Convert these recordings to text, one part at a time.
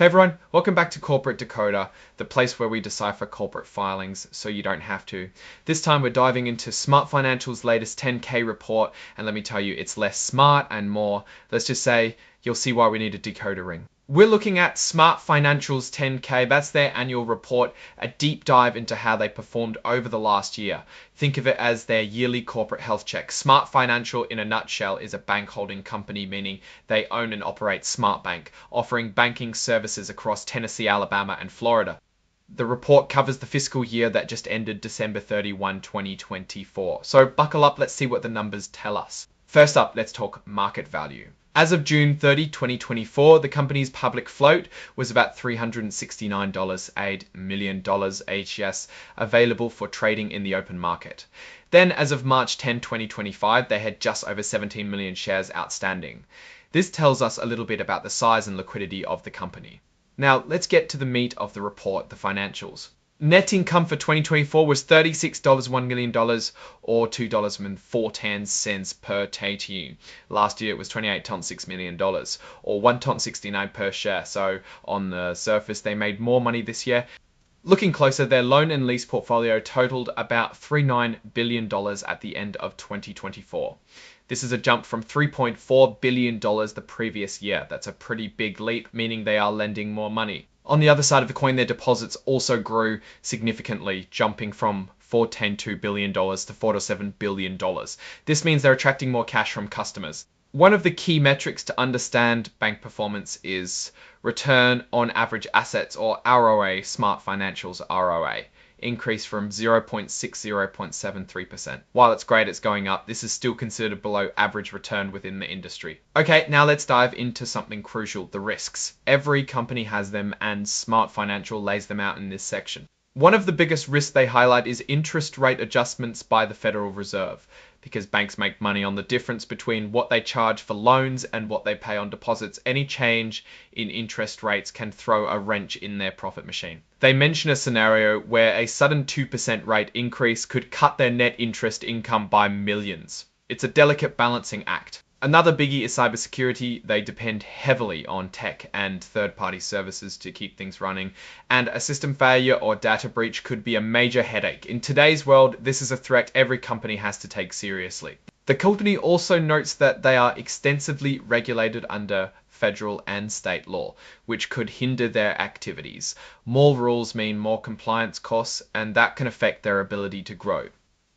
Hey everyone, welcome back to Corporate Decoder, the place where we decipher corporate filings so you don't have to. This time we're diving into SmartFinancial's latest 10K report, and let me tell you, it's less smart and more, let's just say, you'll see why we need a decoder ring. We're looking at SmartFinancial's 10K, that's their annual report, a deep dive into how they performed over the last year. Think of it as their yearly corporate health check. Smart Financial, in a nutshell, is a bank holding company, meaning they own and operate SmartBank, offering banking services across Tennessee, Alabama, and Florida. The report covers the fiscal year that just ended December 31, 2024. So buckle up, let's see what the numbers tell us. First up, let's talk market value. As of June 30, 2024, the company's public float was about $369, $8 million AHS, available for trading in the open market. Then, as of March 10, 2025, they had just over 17 million shares outstanding. This tells us a little bit about the size and liquidity of the company. Now, let's get to the meat of the report, the financials. Net income for 2024 was $36.1 million or $2.14 per TTU. Last year it was $28.6 million or $1.69 per share. So on the surface they made more money this year. Looking closer, their loan and lease portfolio totaled about $39 billion at the end of 2024. This is a jump from $3.4 billion the previous year. That's a pretty big leap, meaning they are lending more money. On the other side of the coin, their deposits also grew significantly, jumping from $4.2 billion to $4.7 billion. This means they're attracting more cash from customers. One of the key metrics to understand bank performance is return on average assets, or ROA, SmartFinancial's ROA. Increase from 0.6 to 0.73%. While it's great it's going up, this is still considered below average return within the industry. Okay, now let's dive into something crucial, the risks. Every company has them, and Smart Financial lays them out in this section. One of the biggest risks they highlight is interest rate adjustments by the Federal Reserve, because banks make money on the difference between what they charge for loans and what they pay on deposits. Any change in interest rates can throw a wrench in their profit machine. They mention a scenario where a sudden 2% rate increase could cut their net interest income by millions. It's a delicate balancing act. Another biggie is cybersecurity. They depend heavily on tech and third-party services to keep things running, and a system failure or data breach could be a major headache. In today's world, this is a threat every company has to take seriously. The company also notes that they are extensively regulated under federal and state law, which could hinder their activities. More rules mean more compliance costs, and that can affect their ability to grow.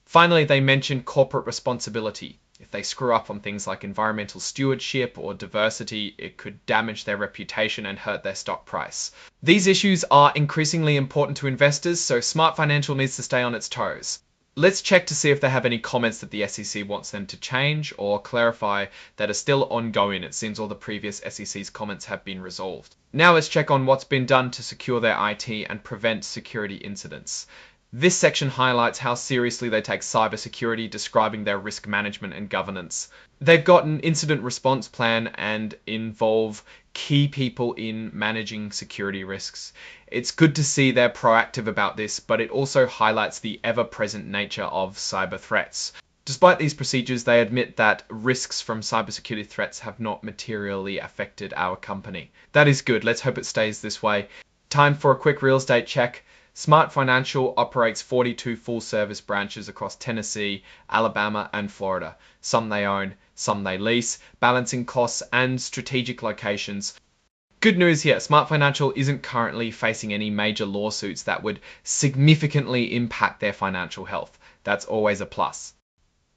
Finally, they mention corporate responsibility. If they screw up on things like environmental stewardship or diversity, it could damage their reputation and hurt their stock price. These issues are increasingly important to investors, so Smart Financial needs to stay on its toes. Let's check to see if they have any comments that the SEC wants them to change or clarify that are still ongoing. It seems all the previous SEC's comments have been resolved. Now let's check on what's been done to secure their IT and prevent security incidents. This section highlights how seriously they take cybersecurity, describing their risk management and governance. They've got an incident response plan and involve key people in managing security risks. It's good to see they're proactive about this, but it also highlights the ever-present nature of cyber threats. Despite these procedures, they admit that risks from cybersecurity threats have not materially affected our company. That is good. Let's hope it stays this way. Time for a quick real estate check. Smart Financial operates 42 full-service branches across Tennessee, Alabama, and Florida. Some they own, some they lease, balancing costs and strategic locations. Good news here, Smart Financial isn't currently facing any major lawsuits that would significantly impact their financial health. That's always a plus.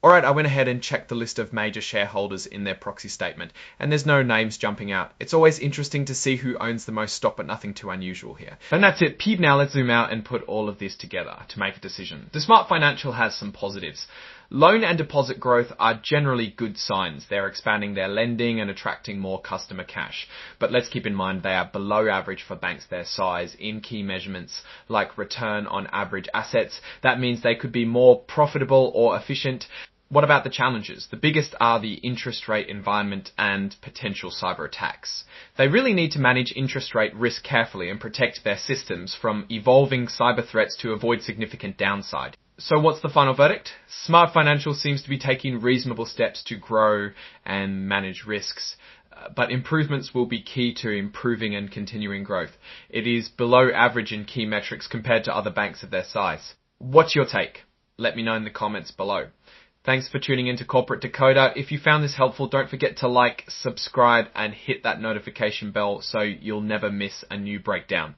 Alright, I went ahead and checked the list of major shareholders in their proxy statement, and there's no names jumping out. It's always interesting to see who owns the most stock, but nothing too unusual here. And that's it. Peep now, let's zoom out and put all of this together to make a decision. The Smart Financial has some positives. Loan and deposit growth are generally good signs. They're expanding their lending and attracting more customer cash. But let's keep in mind they are below average for banks their size in key measurements like return on average assets. That means they could be more profitable or efficient. What about the challenges? The biggest are the interest rate environment and potential cyber attacks. They really need to manage interest rate risk carefully and protect their systems from evolving cyber threats to avoid significant downside. So what's the final verdict? Smart Financial seems to be taking reasonable steps to grow and manage risks. but improvements will be key to improving and continuing growth. It is below average in key metrics compared to other banks of their size. What's your take? Let me know in the comments below. Thanks for tuning into Corporate Decoder. If you found this helpful, don't forget to like, subscribe, and hit that notification bell so you'll never miss a new breakdown.